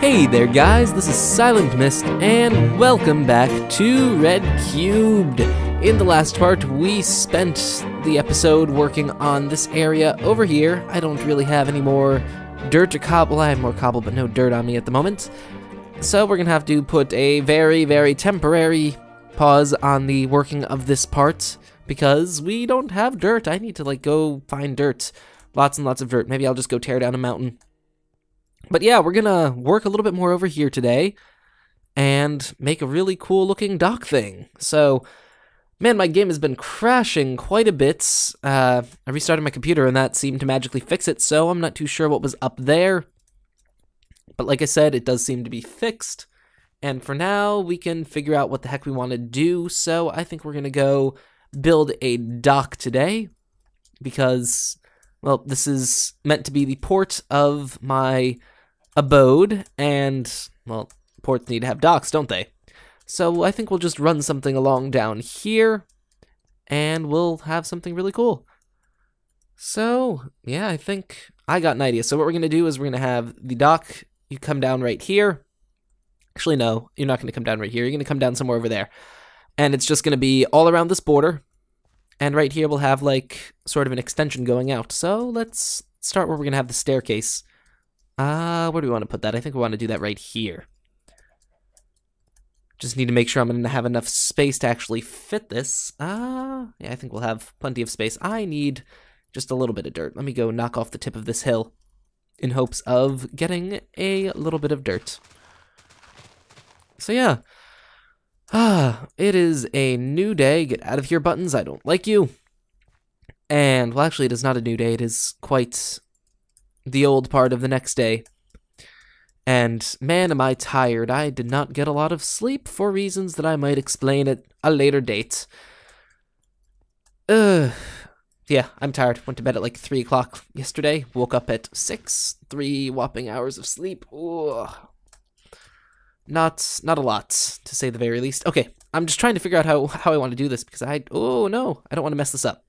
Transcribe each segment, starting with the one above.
Hey there guys, this is Silent Myst, and welcome back to RedCubed. In the last part, we spent the episode working on this area over here. I don't really have any more dirt or cobble. I have more cobble, but no dirt on me at the moment. So we're gonna have to put a very temporary pause on the working of this part, because we don't have dirt. I need to, go find dirt. Lots and lots of dirt. Maybe I'll just go tear down a mountain. But yeah, we're gonna work a little bit more over here today and make a really cool looking dock thing. So, man, my game has been crashing quite a bit. I restarted my computer and that seemed to magically fix it, so I'm not too sure what was up there. But like I said, it does seem to be fixed. And for now, we can figure out what the heck we want to do. So I think we're gonna go build a dock today because, well, this is meant to be the port of my abode, and, well, ports need to have docks, don't they? So I think we'll just run something along down here, and we'll have something really cool. So, yeah, I think I got an idea. So what we're going to do is we're going to have the dock, you come down right here. Actually, no, you're not going to come down right here. You're going to come down somewhere over there. And it's just going to be all around this border. And right here we'll have, sort of an extension going out. So let's start where we're going to have the staircase. Where do we want to put that? I think we want to do that right here. Just need to make sure I'm going to have enough space to actually fit this. Yeah, I think we'll have plenty of space. I need just a little bit of dirt. Let me go knock off the tip of this hill in hopes of getting a little bit of dirt. So yeah. It is a new day. Get out of here, buttons. I don't like you. And, well, actually, it is not a new day. It is quite the old part of the next day. And, man, am I tired. I did not get a lot of sleep for reasons that I might explain at a later date. Yeah, I'm tired. Went to bed at 3 o'clock yesterday. Woke up at 6. 3 whopping hours of sleep. Ugh. Not a lot, to say the very least. Okay, I'm just trying to figure out how I want to do this, because oh no, I don't want to mess this up.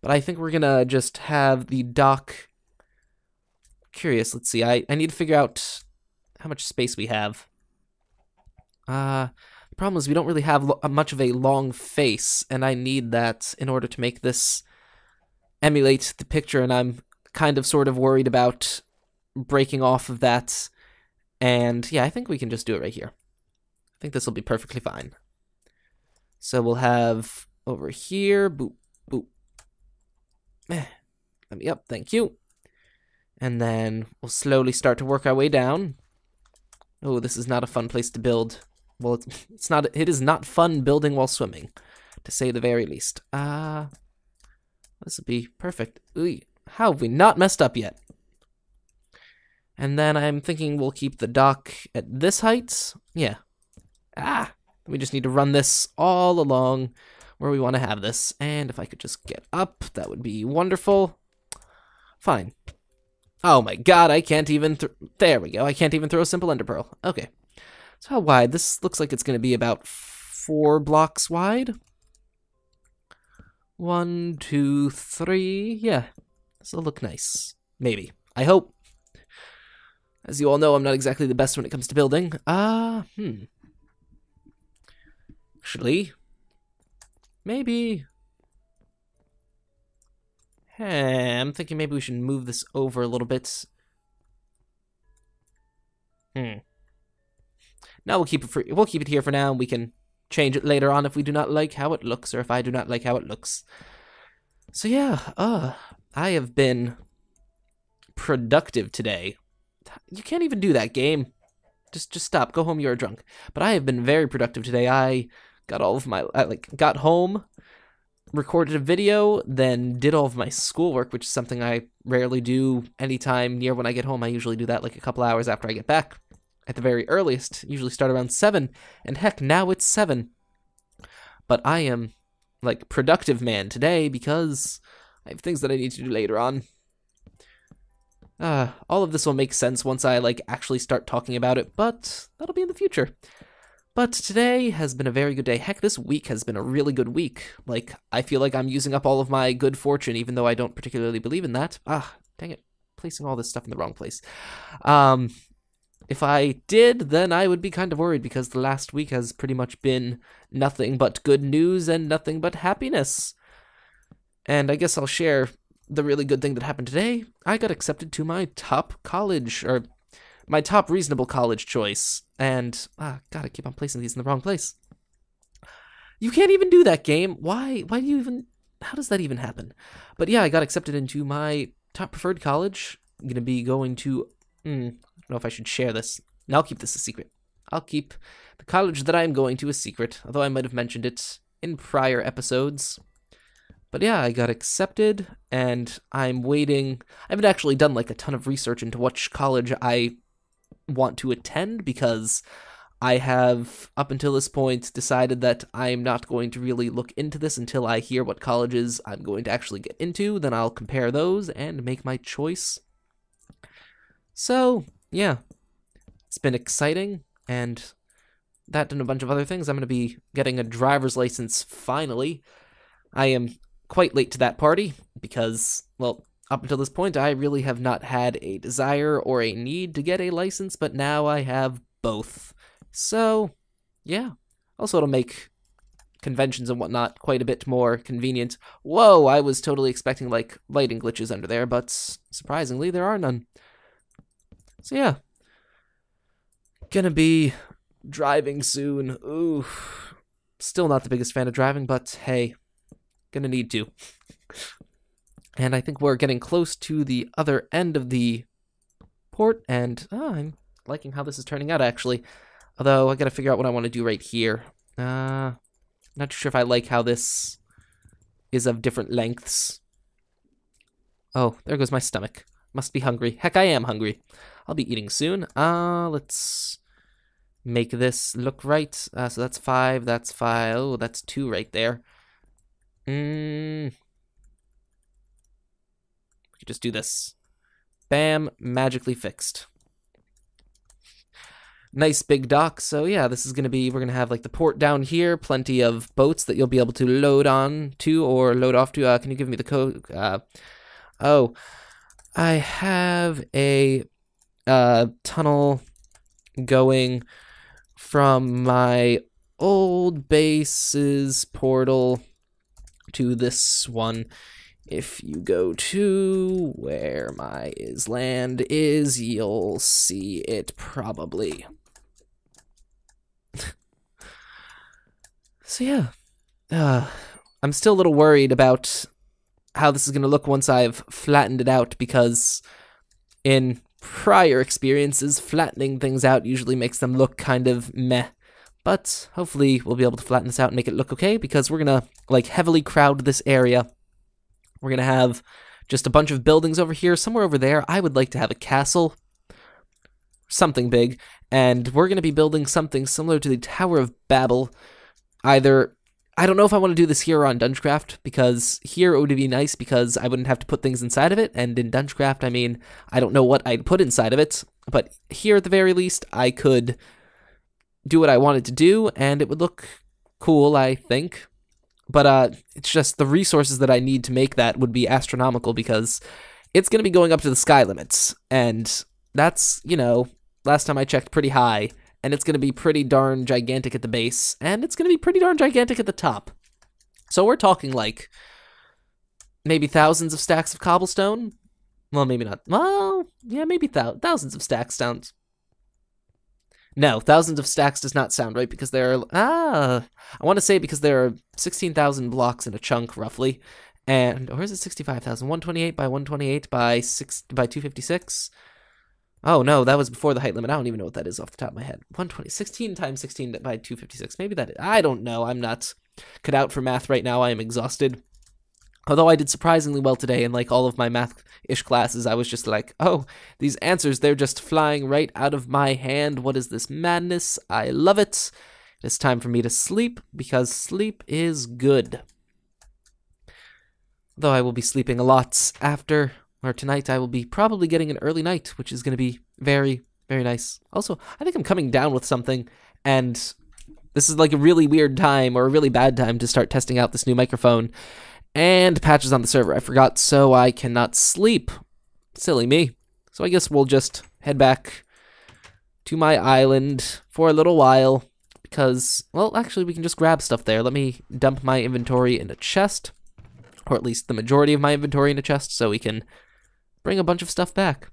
But I think we're gonna just have the dock. Curious, let's see, I need to figure out how much space we have. The problem is we don't really have much of a long face, and I need that in order to make this emulate the picture, and I'm kind of sort of worried about breaking off of that. And yeah, I think we can just do it right here. I think this will be perfectly fine. So we'll have over here, boop, boop. Let me up, thank you. And then we'll slowly start to work our way down. Oh, this is not a fun place to build. Well, it is not fun building while swimming, to say the very least. This will be perfect. Ooh, how have we not messed up yet? And then I'm thinking we'll keep the dock at this height. Yeah. We just need to run this all along where we want to have this. And if I could just get up, that would be wonderful. Fine. Oh my god, I can't even... There we go. I can't even throw a simple ender pearl. Okay. So how wide? This looks like it's going to be about 4 blocks wide. 1, 2, 3. Yeah. This will look nice. Maybe. I hope. As you all know, I'm not exactly the best when it comes to building. Actually, maybe... I'm thinking maybe we should move this over a little bit. No, we'll keep it here for now, and we can change it later on if we do not like how it looks, or if I do not like how it looks. So yeah, I have been productive today. You can't even do that, game. Just stop. Go home, you're drunk. But I have been very productive today. I got all of my... got home, recorded a video, then did all of my schoolwork, which is something I rarely do anytime near when I get home. I usually do that a couple hours after I get back. At the very earliest. Usually start around 7. And heck, now it's 7. But I am, productive man today because I have things that I need to do later on. All of this will make sense once I, actually start talking about it, but that'll be in the future. But today has been a very good day. Heck, this week has been a really good week. I feel like I'm using up all of my good fortune, even though I don't particularly believe in that. Dang it. Placing all this stuff in the wrong place. If I did, then I would be kind of worried because the last week has pretty much been nothing but good news and nothing but happiness. And I guess I'll share the really good thing that happened today. I got accepted to my top college, or my top reasonable college choice. And, God, I keep on placing these in the wrong place. You can't even do that, game. Why do you even, how does that even happen? But yeah, I got accepted into my top preferred college. I'm going to be going to, I don't know if I should share this. No, I'll keep this a secret. I'll keep the college that I'm going to a secret, although I might have mentioned it in prior episodes. But yeah, I got accepted, and I'm waiting. I haven't actually done like a ton of research into which college I want to attend, because I have, up until this point, decided that I'm not going to really look into this until I hear what colleges I'm going to actually get into. Then I'll compare those and make my choice. So, yeah, it's been exciting, and that and a bunch of other things. I'm going to be getting a driver's license finally. I am quite late to that party because, well, up until this point, I really have not had a desire or a need to get a license, but now I have both. So, yeah. Also, it'll make conventions and whatnot quite a bit more convenient. Whoa, I was totally expecting, like, lighting glitches under there, but surprisingly, there are none. So, yeah. Gonna be driving soon. Ooh. Still not the biggest fan of driving, but hey, gonna need to. And I think we're getting close to the other end of the port, and I'm liking how this is turning out, actually. Although, I gotta figure out what I want to do right here. Not too sure if I like how this is of different lengths. Oh, there goes my stomach. Must be hungry. Heck, I am hungry. I'll be eating soon. Let's make this look right. So that's 5, that's 5. Oh, that's 2 right there. We could just do this. Bam, magically fixed. Nice big dock. So yeah, this is gonna be, we're gonna have like the port down here, plenty of boats that you'll be able to load on to or load off to. Can you give me the code? Oh, I have a tunnel going from my old base's portal to this one. If you go to where my island is, you'll see it probably. So yeah, I'm still a little worried about how this is going to look once I've flattened it out, because in prior experiences, flattening things out usually makes them look kind of meh. But hopefully we'll be able to flatten this out and make it look okay, because we're going to like heavily crowd this area. We're going to have just a bunch of buildings over here. Somewhere over there, I would like to have a castle. Something big. And we're going to be building something similar to the Tower of Babel. Either, I don't know if I want to do this here or on Dungeoncraft, because here it would be nice because I wouldn't have to put things inside of it. And in Dungeoncraft, I mean, I don't know what I'd put inside of it. But here at the very least, I could do what I wanted to do, and it would look cool, I think. But it's just the resources that I need to make that would be astronomical, because it's going to be going up to the sky limits. And that's, you know, last time I checked, pretty high. And it's going to be pretty darn gigantic at the base. And it's going to be pretty darn gigantic at the top. So we're talking like maybe thousands of stacks of cobblestone. Well, maybe not. Well, yeah, maybe thousands of stacks sounds. No, thousands of stacks does not sound right, because there are, I want to say because there are 16,000 blocks in a chunk, roughly. And, or is it 65,000? 128 by 128 by 256? Oh, no, that was before the height limit. I don't even know what that is off the top of my head. 16 times 16 by 256. Maybe that is, I don't know. I'm not cut out for math right now. I am exhausted. Although I did surprisingly well today in like all of my math-ish classes. I was just like, oh, these answers, they're just flying right out of my hand. What is this madness? I love it. It's time for me to sleep, because sleep is good. Though I will be sleeping a lot after, or tonight I will be probably getting an early night, which is going to be very, very nice. Also, I think I'm coming down with something, and this is like a really weird time, or a really bad time to start testing out this new microphone. And patches on the server, I forgot, so I cannot sleep. Silly me. So I guess we'll just head back to my island for a little while because, well, actually, we can just grab stuff there. Let me dump my inventory in a chest, or at least the majority of my inventory in a chest, so we can bring a bunch of stuff back.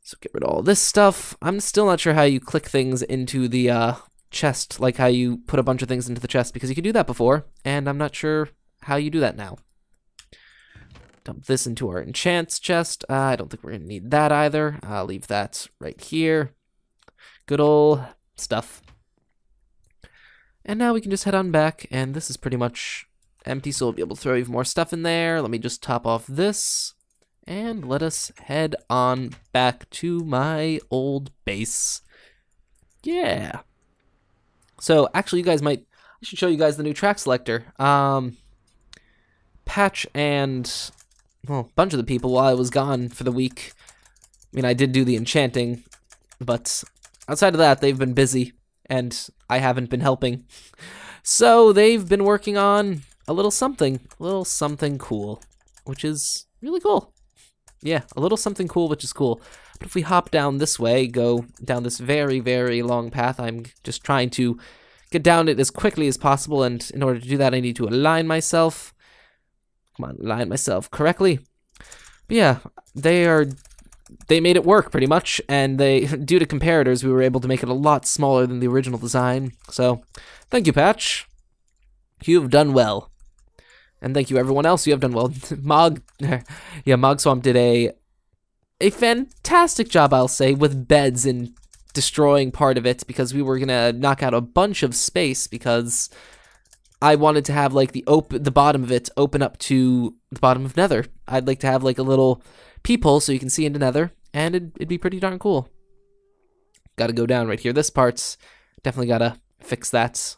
So get rid of all this stuff. I'm still not sure how you click things into the chest, like how you put a bunch of things into the chest, because you could do that before, and I'm not sure how you do that now. Dump this into our enchants chest. I don't think we're going to need that either. I'll leave that right here. Good old stuff. And now we can just head on back, and this is pretty much empty, so we'll be able to throw even more stuff in there. Let me just top off this, and let us head on back to my old base. Yeah. So, actually, I should show you guys the new track selector. Patch and, well, a bunch of the people while I was gone for the week. I mean, I did do the enchanting, but outside of that, they've been busy, and I haven't been helping. So, they've been working on a little something cool, which is really cool. Yeah, a little something cool, which is cool. But if we hop down this way, go down this very, very long path, I'm just trying to get down it as quickly as possible, and in order to do that, I need to align myself. Come on, align myself correctly. But yeah, they made it work pretty much, and due to comparators, we were able to make it a lot smaller than the original design. So, thank you, Patch. You've done well. And thank you, everyone else. You have done well. Mogswamp did a fantastic job, I'll say, with beds and destroying part of it, because we were gonna knock out a bunch of space because I wanted to have like the bottom of it open up to the bottom of Nether. I'd like to have like a little peephole so you can see into Nether, and it'd be pretty darn cool. Gotta go down right here. This part's definitely gotta fix that.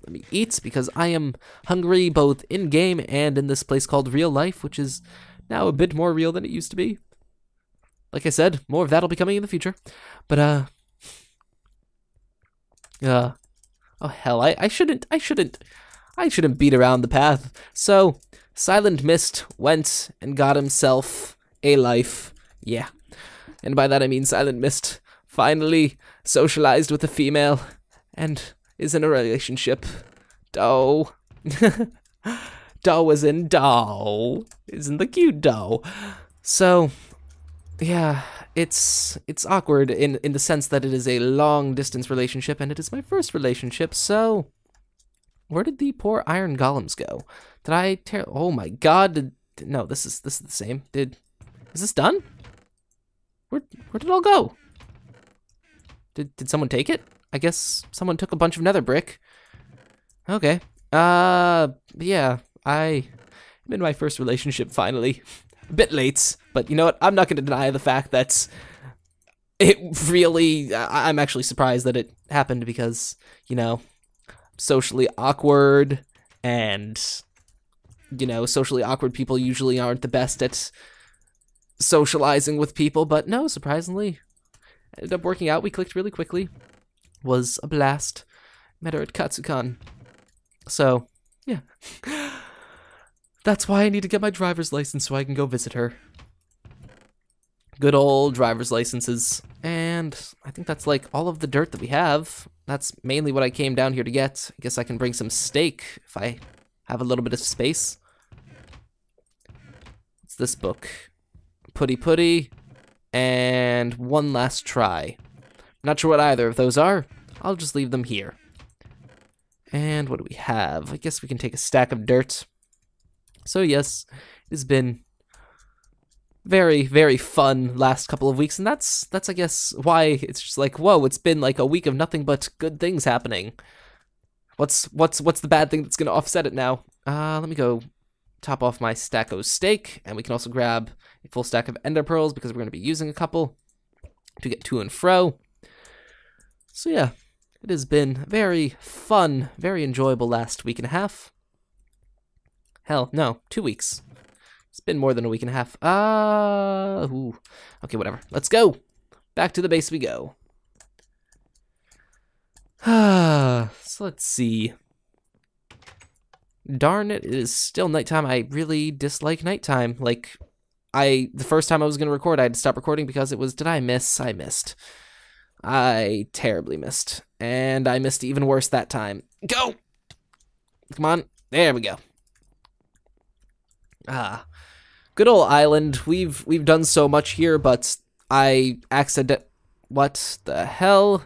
Let me eat, because I am hungry both in-game and in this place called real life, which is now a bit more real than it used to be. Like I said, more of that'll be coming in the future. But, oh hell, I shouldn't beat around the path. So, Silent Myst went and got himself a life. Yeah. And by that I mean Silent Myst finally socialized with a female and is in a relationship. Doe. Doe is in doe. Isn't the cute doe? So, yeah, it's awkward in the sense that it is a long distance relationship, and it is my first relationship, so where did the poor iron golems go? Did I tear? Oh my god, no, this is the same. Is this done? Where did it all go? Did someone take it? I guess someone took a bunch of nether brick. Okay. Yeah, I'm in my first relationship finally. A bit late, but you know what? I'm not going to deny the fact that it really, I'm actually surprised that it happened because, you know, socially awkward, and, you know, socially awkward people usually aren't the best at socializing with people, but no, surprisingly, ended up working out. We clicked really quickly. Was a blast. Met her at Katsukan. So, yeah. That's why I need to get my driver's license so I can go visit her. Good old driver's licenses. And I think that's like all of the dirt that we have. That's mainly what I came down here to get. I guess I can bring some steak if I have a little bit of space. What's this book? Putty Putty and One Last Try. Not sure what either of those are. I'll just leave them here. And what do we have? I guess we can take a stack of dirt. So yes, it has been very, very fun last couple of weeks, and that's I guess why it's just like, whoa, it's been like a week of nothing but good things happening. What's the bad thing that's gonna offset it now? Let me go top off my stack of steak, and we can also grab a full stack of ender pearls because we're gonna be using a couple to get to and fro. So yeah, it has been very fun, very enjoyable last week and a half. Hell, no, 2 weeks. It's been more than a week and a half. Okay, whatever. Let's go. Back to the base we go. So let's see. Darn it, it is still nighttime. I really dislike nighttime. Like, the first time I was going to record, I had to stop recording because it was, did I miss? I missed. I terribly missed. And I missed even worse that time. Go! Come on. There we go. Ah. Good old island. We've done so much here, but I what the hell?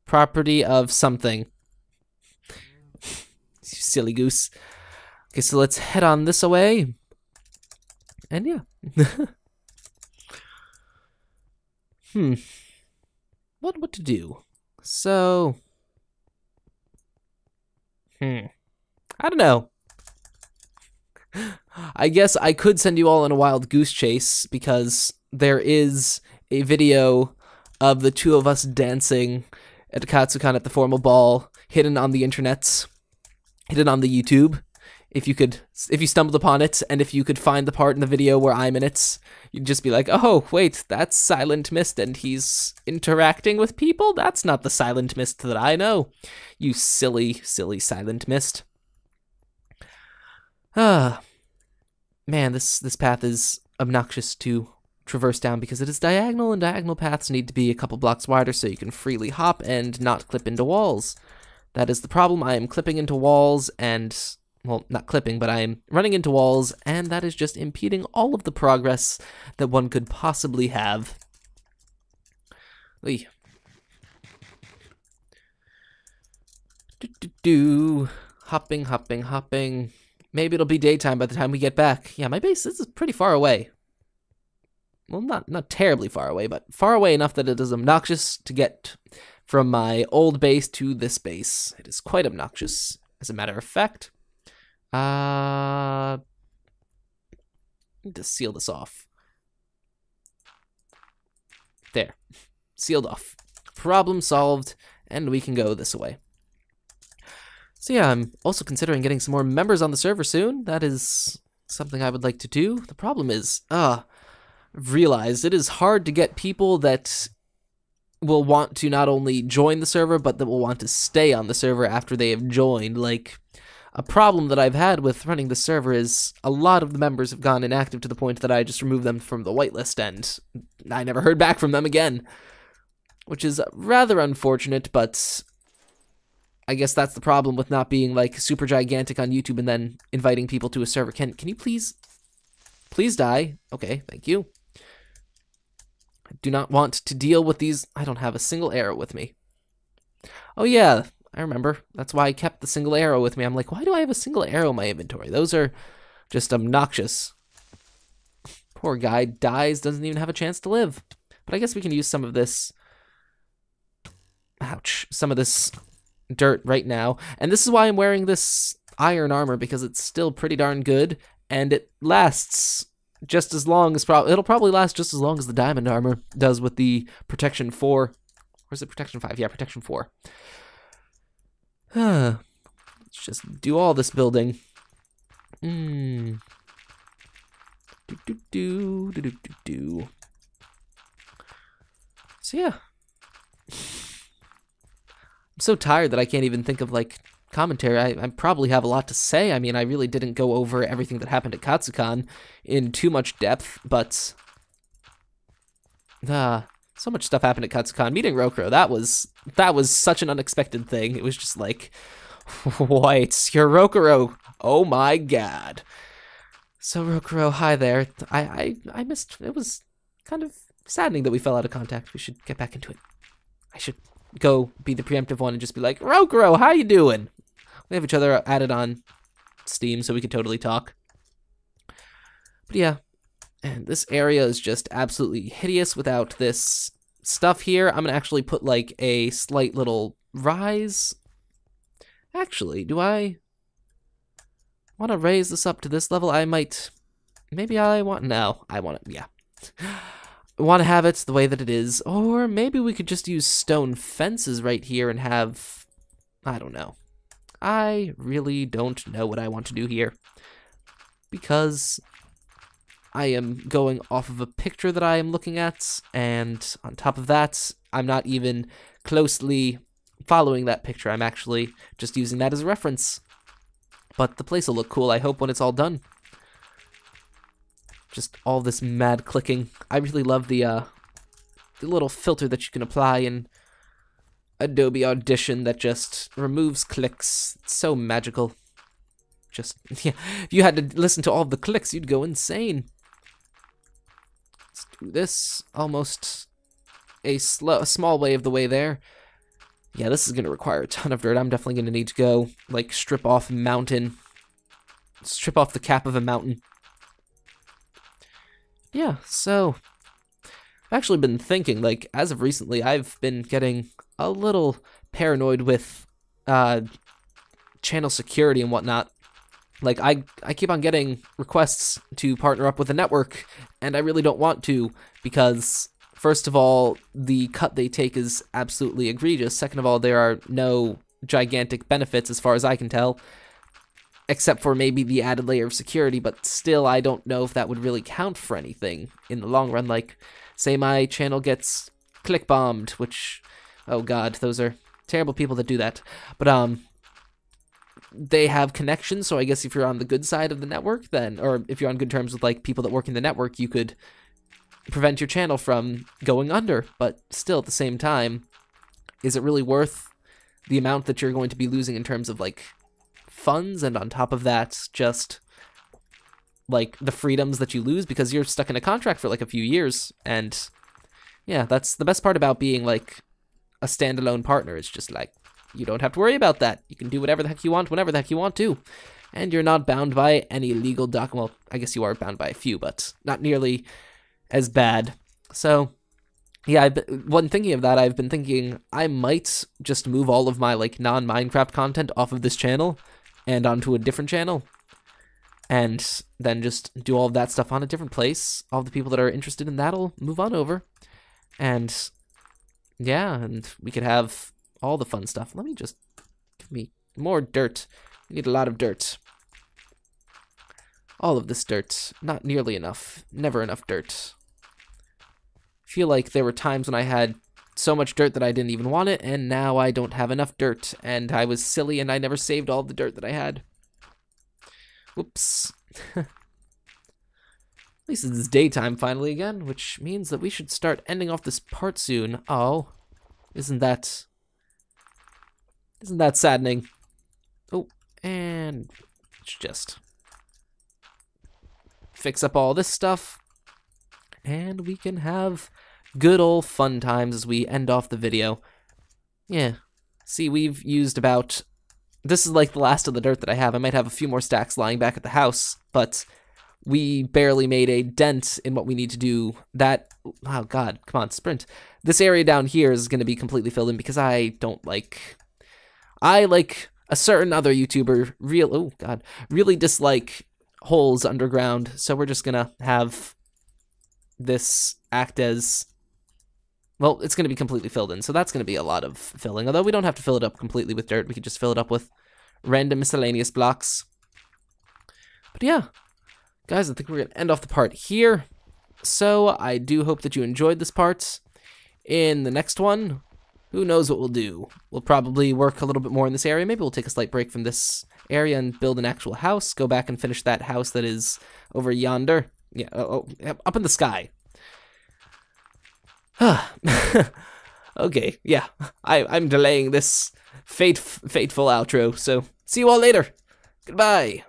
Property of something. Silly goose. Okay, so let's head on this away. And yeah. What to do? So I don't know. I guess I could send you all on a wild goose chase because there is a video of the two of us dancing at Katsukan at the formal ball, hidden on the internets, hidden on the YouTube. If you stumbled upon it, and if you could find the part in the video where I'm in it, you'd just be like, oh, wait, that's Silent Myst, and he's interacting with people? That's not the Silent Myst that I know. You silly, silly Silent Myst. Ah, man, this path is obnoxious to traverse down because it is diagonal, and diagonal paths need to be a couple blocks wider so you can freely hop and not clip into walls. That is the problem. I am clipping into walls and, well, not clipping, but I am running into walls, and that is just impeding all of the progress that one could possibly have. Oy. Hopping, hopping, hopping. Maybe it'll be daytime by the time we get back. Yeah, my base, this is pretty far away. Well, not terribly far away, but far away enough that it is obnoxious to get from my old base to this base. It is quite obnoxious, as a matter of fact. Need to seal this off. There. Sealed off. Problem solved, and we can go this way. So yeah, I'm also considering getting some more members on the server soon. That is something I would like to do. The problem is, I've realized it is hard to get people that will want to not only join the server, but that will want to stay on the server after they have joined. Like, a problem that I've had with running the server is a lot of the members have gone inactive to the point that I just removed them from the whitelist, and I never heard back from them again. Which is rather unfortunate, but I guess that's the problem with not being, like, super gigantic on YouTube and then inviting people to a server. Can you please die? Okay, thank you. I do not want to deal with these. I don't have a single arrow with me. Oh yeah, I remember. That's why I kept the single arrow with me. I'm like, why do I have a single arrow in my inventory? Those are just obnoxious. Poor guy dies, doesn't even have a chance to live. But I guess we can use some of this. Ouch. Some of this dirt right now. And this is why I'm wearing this iron armor, because it's still pretty darn good, and it lasts just as long as it'll probably last just as long as the diamond armor does with the protection 4. Where's the protection 5? Yeah, protection 4. Let's just do all this building. So yeah. I'm so tired that I can't even think of, like, commentary. I probably have a lot to say. I mean, I really didn't go over everything that happened at Katsukan in too much depth, but so much stuff happened at Katsukan. Meeting Rokuro, that was such an unexpected thing. It was just like, wait, you're Rokuro. Oh my god. So Rokuro, hi there. I missed. It was kind of saddening that we fell out of contact. We should get back into it. I should go be the preemptive one and just be like, Rokuro, how you doing? We have each other added on Steam, so we could totally talk. But yeah, and this area is just absolutely hideous without this stuff here. I'm gonna actually put, like, a slight little rise. Actually, do I want to raise this up to this level? I might. Maybe I want. No, I want it. Yeah. I want to have it the way that it is. Or maybe we could just use stone fences right here and have. I don't know. I really don't know what I want to do here, because I am going off of a picture that I am looking at, and on top of that, I'm not even closely following that picture. I'm actually just using that as a reference. But the place will look cool, I hope, when it's all done. Just all this mad clicking. I really love the little filter that you can apply in Adobe Audition that just removes clicks. It's so magical. Just, yeah, if you had to listen to all of the clicks, you'd go insane. Let's do this. Almost a small way of the way there. Yeah, this is going to require a ton of dirt. I'm definitely going to need to go, like, strip off the cap of a mountain. Yeah, so I've actually been thinking, like, as of recently, I've been getting a little paranoid with channel security and whatnot. Like, I keep on getting requests to partner up with a network, and I really don't want to, because first of all, the cut they take is absolutely egregious. Second of all, there are no gigantic benefits as far as I can tell, except for maybe the added layer of security, but still, I don't know if that would really count for anything in the long run. Like, say my channel gets click-bombed, which, oh god, those are terrible people that do that. But, they have connections, so I guess if you're on the good side of the network, then, or if you're on good terms with, like, people that work in the network, you could prevent your channel from going under. But still, at the same time, is it really worth the amount that you're going to be losing in terms of, like, funds, and on top of that, just like the freedoms that you lose because you're stuck in a contract for like a few years? And yeah, that's the best part about being like a standalone partner. It's just like, you don't have to worry about that. You can do whatever the heck you want, whenever the heck you want to, and you're not bound by any legal well, I guess you are bound by a few, but not nearly as bad. So yeah, when thinking of that, I've been thinking I might just move all of my like non-Minecraft content off of this channel and onto a different channel, and then just do all of that stuff on a different place. All the people that are interested in that'll move on over, and yeah, and we could have all the fun stuff. Let me just give me more dirt. We need a lot of dirt. All of this dirt. Not nearly enough. Never enough dirt. I feel like there were times when I had so much dirt that I didn't even want it, and now I don't have enough dirt, and I was silly and I never saved all the dirt that I had. Whoops. At least it's daytime finally again, which means that we should start ending off this part soon. Oh, isn't that saddening? Oh, and let's just fix up all this stuff, and we can have good old fun times as we end off the video. Yeah. See, we've used about... This is like the last of the dirt that I have. I might have a few more stacks lying back at the house, but we barely made a dent in what we need to do. That... Oh, God. Come on, sprint. This area down here is going to be completely filled in because I don't like... I, like a certain other YouTuber, really dislike holes underground, so we're just going to have this act as... Well, it's going to be completely filled in, so that's going to be a lot of filling. Although we don't have to fill it up completely with dirt. We could just fill it up with random miscellaneous blocks. But yeah, guys, I think we're going to end off the part here. So I do hope that you enjoyed this part. In the next one, who knows what we'll do. We'll probably work a little bit more in this area. Maybe we'll take a slight break from this area and build an actual house. Go back and finish that house that is over yonder. Yeah, up in the sky. Okay, yeah, I'm delaying this fateful outro, so see you all later. Goodbye.